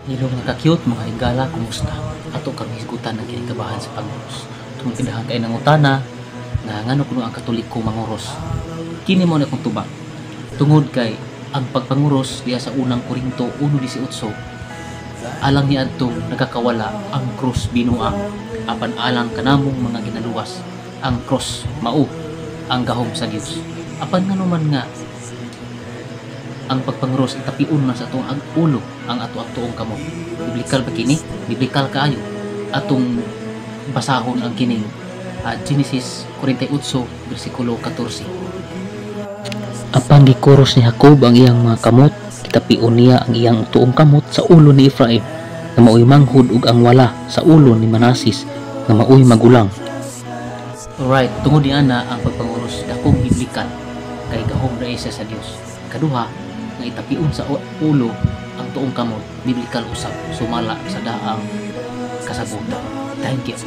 Hello mga ka-cute, mga higala, kumusta? Ato kami higutan ng kinikabahan sa panguros. Tungod pindahan kayo ng utana, nga ngano kuno ang katoliko manguros. Kini mo na kong tubag. Tungod kay ang pagpanguros diya sa unang Korinto 1:18, alang ni adto nagkakawala ang krus binuang, apan alang kanamong mga ginaluwas, ang krus mao ang gahom sa Dios. Apan ngano man nga ang pagpanguros itapiun na sa atong ulo ang ato tuong kamot. Biblikal ba kini? Biblikal kaayo atong basahon ang kining Genesis 48 bersikulo 14. Apan gikuros ni Jacob ang iyang mga kamot, itapiun niya ang iyang tuong kamot sa ulo ni Ephraim na maoy manghud ug ang wala sa ulo ni Manasis na maoy magulang. Alright, tungod ni ana ang pagpanguros dakong biblikal kay gahom ra isa sa Dios. Kaduha, nga itapiun sa ulo ang tuong kamot, biblikal usab sumala sa daang kasabutan. Thank you.